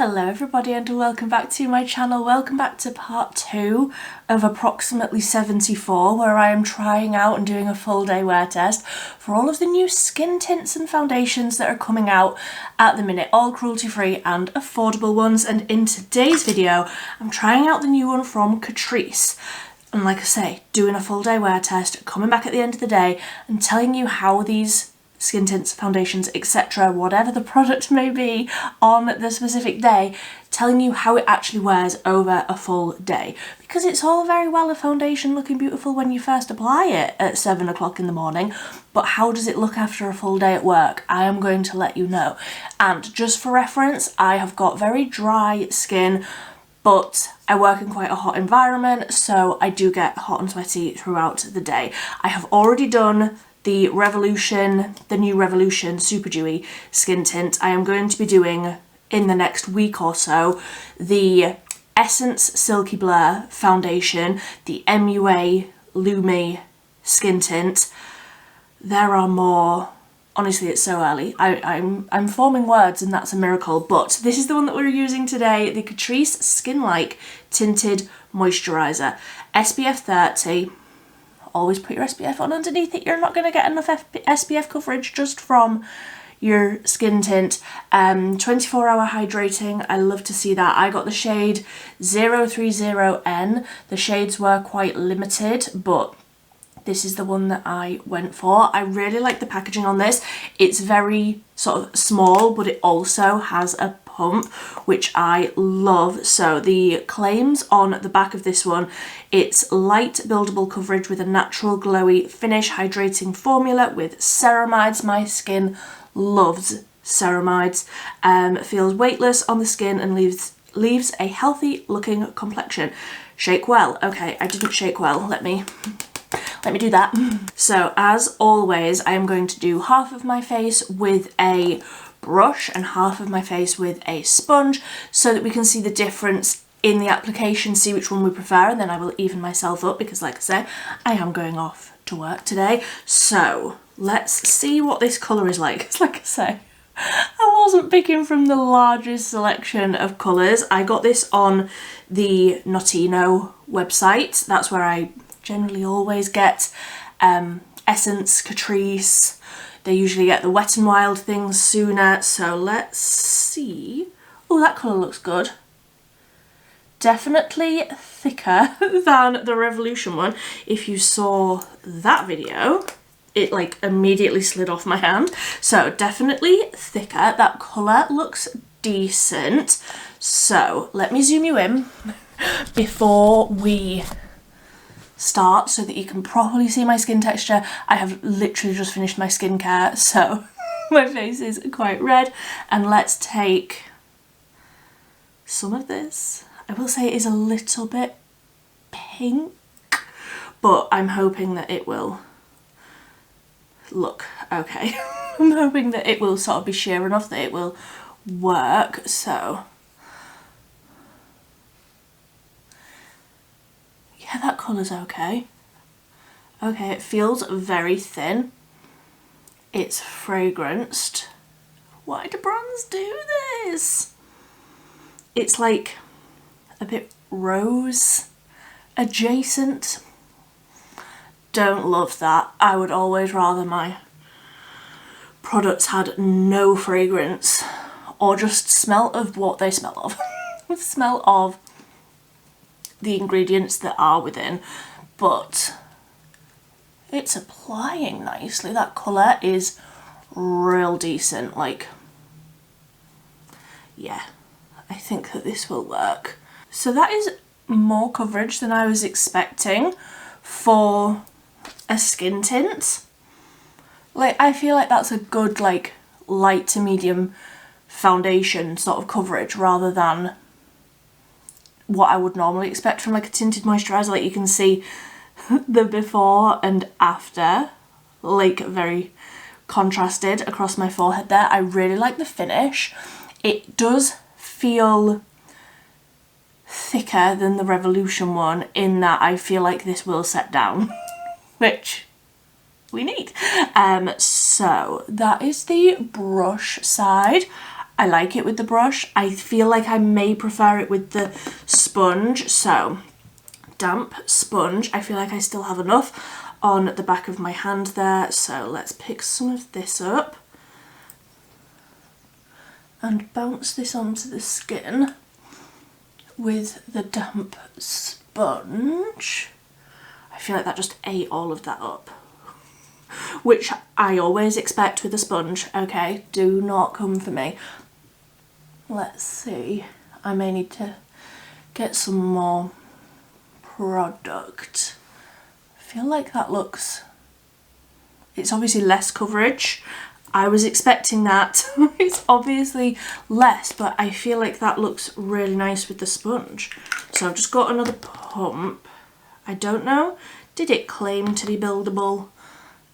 Hello everybody and welcome back to my channel. Welcome back to part 2 of approximately 74, where I am trying out and doing a full day wear test for all of the new skin tints and foundations that are coming out at the minute, all cruelty free and affordable ones. And in today's video I'm trying out the new one from CATRICE. And like I say, doing a full day wear test, coming back at the end of the day and telling you how these skin tints, foundations, etc., whatever the product may be on the specific day, telling you how it actually wears over a full day. Because it's all very well a foundation looking beautiful when you first apply it at 7 o'clock in the morning, but how does it look after a full day at work? I am going to let you know. And just for reference, I have got very dry skin, but I work in quite a hot environment, so I do get hot and sweaty throughout the day. I have already done the new Revolution Super Dewy Skin Tint. I am going to be doing, in the next week or so, the Essence Silky Blur Foundation, the MUA Lumi Skin Tint. There are more. Honestly, it's so early. I'm forming words and that's a miracle, but this is the one that we're using today, the CATRICE Skin Like Tinted Moisturiser. SPF 30. Always put your SPF on underneath it. You're not going to get enough SPF coverage just from your skin tint. 24-hour hydrating. I love to see that. I got the shade 030N. The shades were quite limited, but this is the one that I went for. I really like the packaging on this. It's very sort of small, but it also has a pump, which I love. So the claims on the back of this one, it's light buildable coverage with a natural glowy finish, hydrating formula with ceramides. My skin loves ceramides. Feels weightless on the skin and leaves a healthy looking complexion. Shake well. Okay, I didn't shake well. Let me do that. So as always, I am going to do half of my face with a brush and half of my face with a sponge so that we can see the difference in the application, see which one we prefer, and then I will even myself up because, like I say, I am going off to work today. So let's see what this colour is like. Because like I say, I wasn't picking from the largest selection of colours. I got this on the Notino website. That's where I generally always get Essence, CATRICE. They usually get the Wet n Wild things sooner, so let's see. Oh, that colour looks good. Definitely thicker than the Revolution one. If you saw that video, it like immediately slid off my hand. So definitely thicker. That colour looks decent. So let me zoom you in before we start so that you can properly see my skin texture. I have literally just finished my skincare, so my face is quite red. And let's take some of this. I will say it is a little bit pink, but I'm hoping that it will look okay. I'm hoping that it will sort of be sheer enough that it will work. So yeah, that colour's okay. Okay, it feels very thin. It's fragranced. Why do brands do this? It's like a bit rose adjacent. Don't love that. I would always rather my products had no fragrance or just smell of what they smell of. Smell of the ingredients that are within, but it's applying nicely. That colour is real decent. Like, yeah, I think that this will work. So that is more coverage than I was expecting for a skin tint. Like, I feel like that's a good like light to medium foundation sort of coverage rather than what I would normally expect from like a tinted moisturiser. Like, you can see the before and after, like very contrasted across my forehead there. I really like the finish. It does feel thicker than the Revolution one in that I feel like this will set down, which we need. So that is the brush side. I like it with the brush. I feel like I may prefer it with the sponge. So damp sponge, I feel like I still have enough on the back of my hand there. So let's pick some of this up and bounce this onto the skin with the damp sponge. I feel like that just ate all of that up, which I always expect with a sponge, okay? Do not come for me. Let's see, I may need to get some more product. I feel like that looks, it's obviously less coverage. I was expecting that. It's obviously less, but I feel like that looks really nice with the sponge. So I've just got another pump. I don't know, did it claim to be buildable?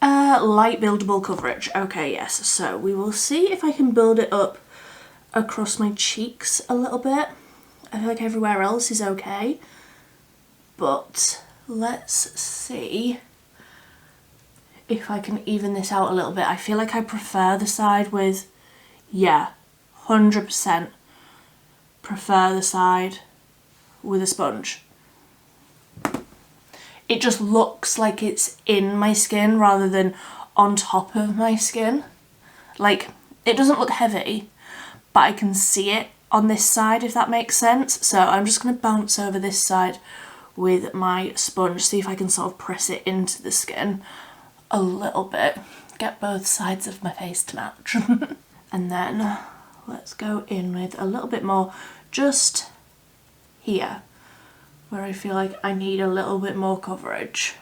Light buildable coverage. Okay, yes. So we will see if I can build it up across my cheeks a little bit. I feel like everywhere else is okay, but let's see if I can even this out a little bit. I feel like I prefer the side with, yeah, 100% prefer the side with a sponge. It just looks like it's in my skin rather than on top of my skin. Like, it doesn't look heavy, but I can see it on this side, if that makes sense. So I'm just going to bounce over this side with my sponge, see if I can sort of press it into the skin a little bit. Get both sides of my face to match. And then let's go in with a little bit more just here, where I feel like I need a little bit more coverage.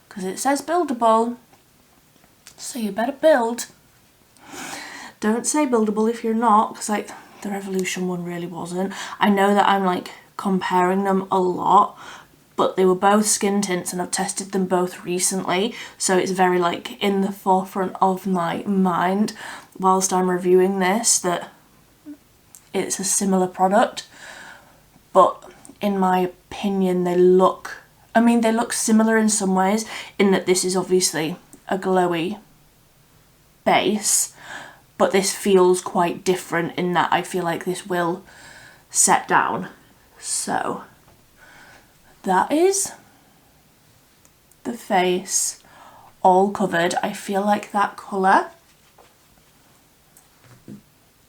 Because it says buildable, so you better build. Don't say buildable if you're not, because like the Revolution one really wasn't. I know that I'm like comparing them a lot, but they were both skin tints and I've tested them both recently, so it's very like in the forefront of my mind whilst I'm reviewing this that it's a similar product. But in my opinion, they look, I mean, they look similar in some ways, in that this is obviously a glowy base, but this feels quite different in that I feel like this will set down. So that is the face all covered. I feel like that colour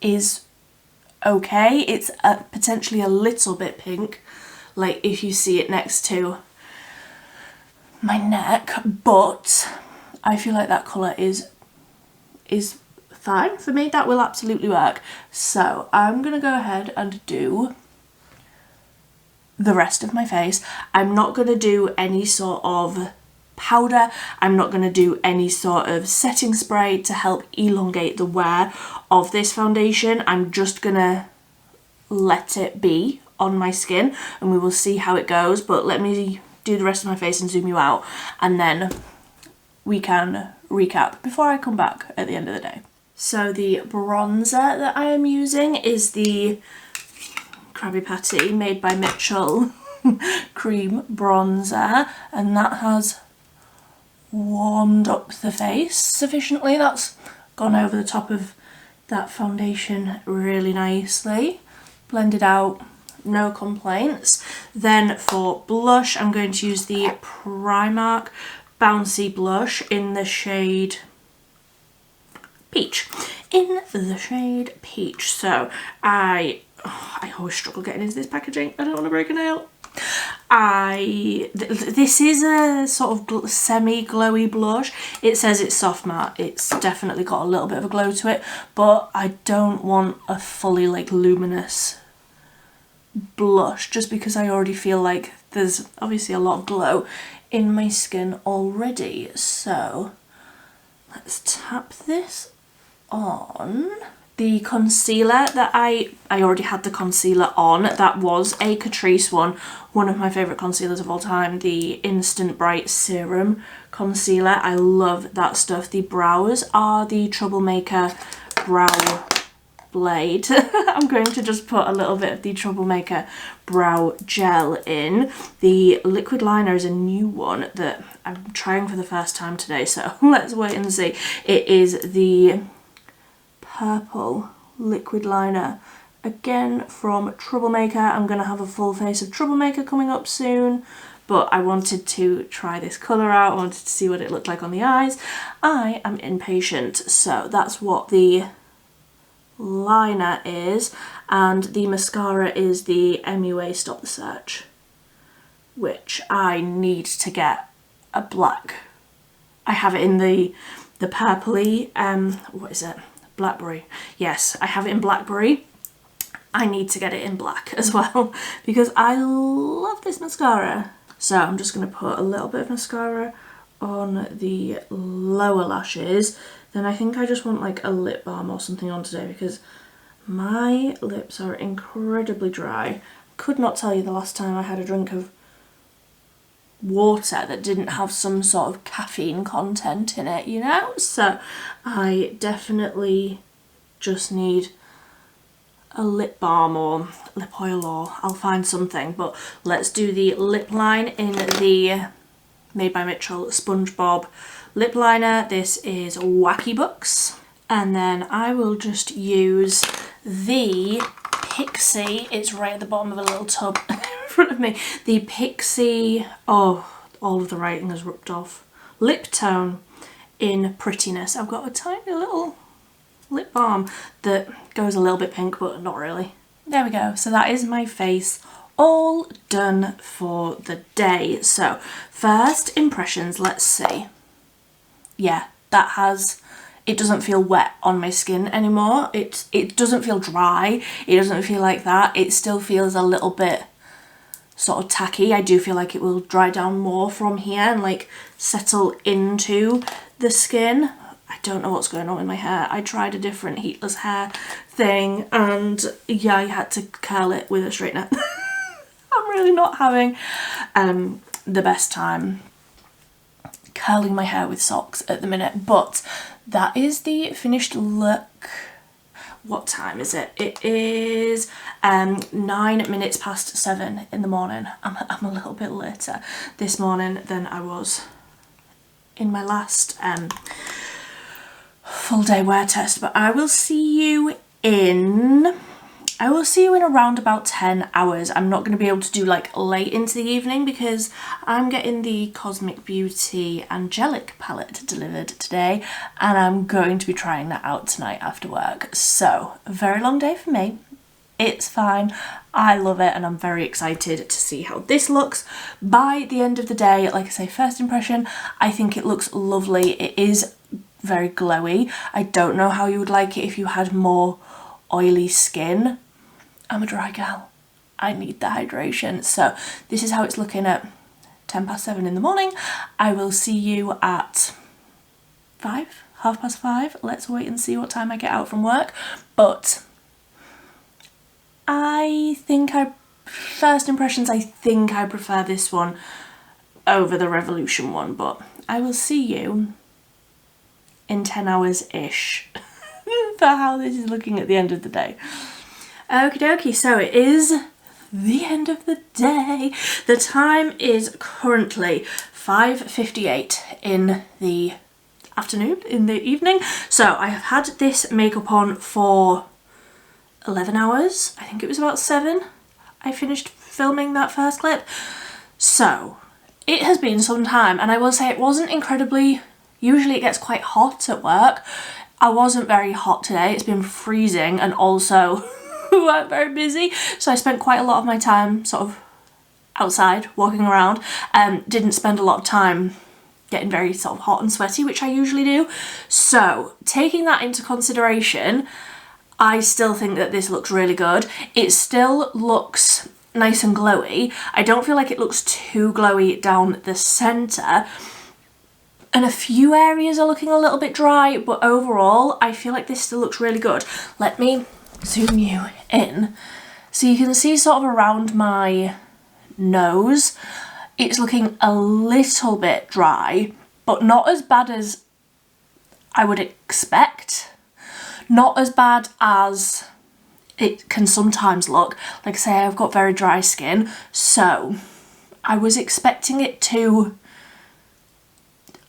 is okay. It's potentially a little bit pink, like if you see it next to my neck, but I feel like that colour is fine for me. That will absolutely work. So I'm gonna go ahead and do the rest of my face. I'm not gonna do any sort of powder. I'm not gonna do any sort of setting spray to help elongate the wear of this foundation. I'm just gonna let it be on my skin and we will see how it goes. But let me do the rest of my face and zoom you out, and then we can recap before I come back at the end of the day. So the bronzer that I am using is the Krabby Patty made by Mitchell cream bronzer, and that has warmed up the face sufficiently. That's gone over the top of that foundation really nicely. Blended out, no complaints. Then for blush, I'm going to use the Primark Bouncy Blush in the shade Peach. In the shade Peach. So I always struggle getting into this packaging. I don't want to break a nail. This is a sort of semi-glowy blush. It says it's soft matte. It's definitely got a little bit of a glow to it, but I don't want a fully like luminous blush just because I already feel like there's obviously a lot of glow in my skin already. So let's tap this on. The concealer that I already had the concealer on. That was a Catrice one of my favourite concealers of all time, the Instant Bright Serum Concealer. I love that stuff. The brows are the Troublemaker Brow Blade. I'm going to just put a little bit of the Troublemaker Brow Gel in. The liquid liner is a new one that I'm trying for the first time today, so let's wait and see. It is the purple liquid liner. Again from Troublemaker. I'm going to have a full face of Troublemaker coming up soon, but I wanted to try this colour out. I wanted to see what it looked like on the eyes. I am impatient, so that's what the liner is, and the mascara is the MUA Stop the Search, which I need to get a black. I have it in the purpley, what is it? Blackberry. Yes, I have it in Blackberry. I need to get it in black as well because I love this mascara. So I'm just going to put a little bit of mascara on the lower lashes. Then I think I just want like a lip balm or something on today because my lips are incredibly dry. Could not tell you the last time I had a drink of water that didn't have some sort of caffeine content in it, you know? So I definitely just need a lip balm or lip oil, or I'll find something. But let's do the lip line in the Made by Mitchell SpongeBob lip liner. This is Wacky Bucks, and then I will just use the Pixie, it's right at the bottom of a little tub in front of me, the Pixie, oh, all of the writing has ripped off, Lip Tone in Prettiness. I've got a tiny little lip balm that goes a little bit pink, but not really. There we go. So that is my face all done for the day. So first impressions, let's see. Yeah, that has, it doesn't feel wet on my skin anymore. It doesn't feel dry. It doesn't feel like that. It still feels a little bit sort of tacky. I do feel like it will dry down more from here and like settle into the skin. I don't know what's going on with my hair. I tried a different heatless hair thing and yeah, I had to curl it with a straightener. I'm really not having the best time curling my hair with socks at the minute, but that is the finished look. What time is it? It is 9 minutes past 7 in the morning. I'm a little bit later this morning than I was in my last full day wear test, but I will see you in around about 10 hours. I'm not going to be able to do like late into the evening because I'm getting the Cosmic Beauty Angelic palette delivered today and I'm going to be trying that out tonight after work. So a very long day for me. It's fine. I love it and I'm very excited to see how this looks by the end of the day. Like I say, first impression, I think it looks lovely. It is very glowy. I don't know how you would like it if you had more oily skin. I'm a dry gal. I need the hydration. So this is how it's looking at 10 past 7 in the morning. I will see you at 5, 5:30. Let's wait and see what time I get out from work. But first impressions, I think I prefer this one over the Revolution one, but I will see you in 10 hours-ish for how this is looking at the end of the day. Okie dokie, so it is the end of the day. The time is currently 5:58 in the afternoon, in the evening. So I have had this makeup on for 11 hours. I think it was about 7. I finished filming that first clip. So it has been some time, and I will say it wasn't incredibly, usually it gets quite hot at work. I wasn't very hot today. It's been freezing and also we weren't very busy. So I spent quite a lot of my time sort of outside walking around. Didn't spend a lot of time getting very sort of hot and sweaty, which I usually do. So taking that into consideration, I still think that this looks really good. It still looks nice and glowy. I don't feel like it looks too glowy down the centre. And a few areas are looking a little bit dry, but overall, I feel like this still looks really good. Let me zoom you in. So you can see sort of around my nose, it's looking a little bit dry, but not as bad as I would expect. Not as bad as it can sometimes look. Like I say, I've got very dry skin, so I was expecting it to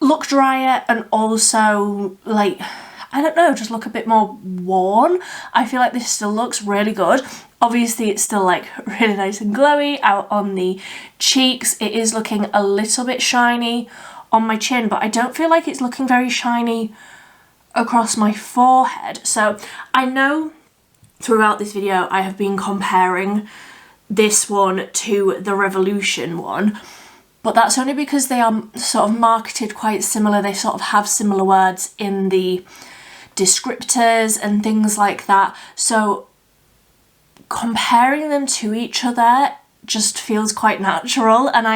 look drier and also like I don't know, just look a bit more worn. I feel like this still looks really good. Obviously it's still like really nice and glowy out on the cheeks. It is looking a little bit shiny on my chin, but I don't feel like it's looking very shiny across my forehead. So I know throughout this video I have been comparing this one to the Revolution one, but that's only because they are sort of marketed quite similar. They sort of have similar words in the descriptors and things like that. So comparing them to each other just feels quite natural, and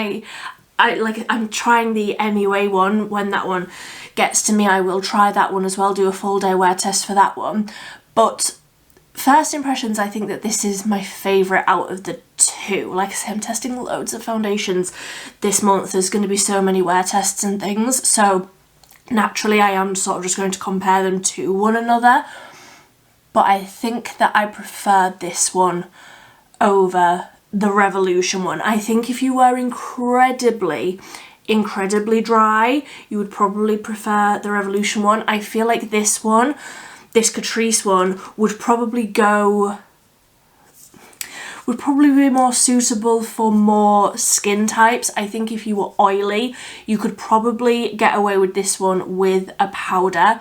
I'm trying the MUA one. When that one gets to me, I will try that one as well, do a full day wear test for that one. But first impressions, I think that this is my favourite out of the two. Like I say, I'm testing loads of foundations this month. There's going to be so many wear tests and things, so naturally I am sort of just going to compare them to one another. But I think that I prefer this one over the Revolution one. I think if you were incredibly dry, you would probably prefer the Revolution one. I feel like this one, this Catrice one, would probably be more suitable for more skin types. I think if you were oily, you could probably get away with this one with a powder.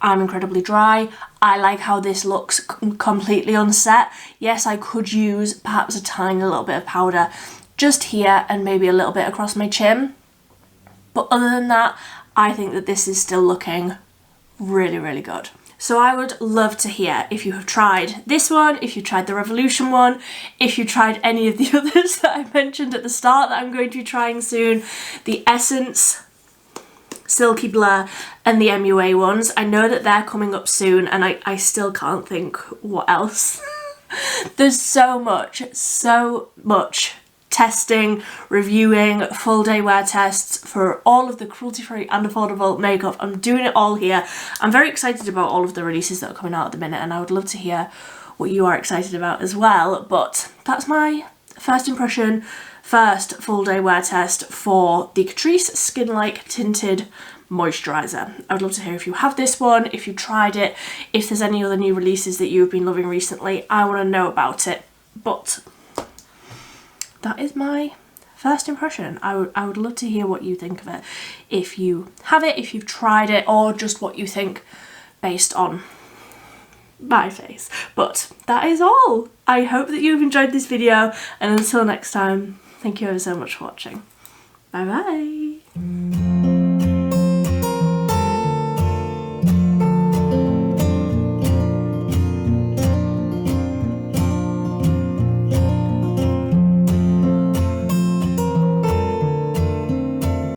I'm incredibly dry. I like how this looks completely unset. Yes, I could use perhaps a tiny little bit of powder just here and maybe a little bit across my chin. But other than that, I think that this is still looking really, really good. So I would love to hear if you have tried this one, if you tried the Revolution one, if you tried any of the others that I mentioned at the start that I'm going to be trying soon, the Essence, Silky Blur and the MUA ones. I know that they're coming up soon, and I still can't think what else. There's so much testing, reviewing, full day wear tests for all of the cruelty-free and affordable makeup. I'm doing it all here. I'm very excited about all of the releases that are coming out at the minute, and I would love to hear what you are excited about as well. But that's my first impression, first full day wear test for the Catrice Skin Like Tinted Moisturiser. I would love to hear if you have this one, if you tried it, if there's any other new releases that you've been loving recently. I want to know about it. But that is my first impression. I would love to hear what you think of it. If you have it, if you've tried it, or just what you think based on my face. But that is all. I hope that you've enjoyed this video, and until next time, thank you ever so much for watching. Bye bye.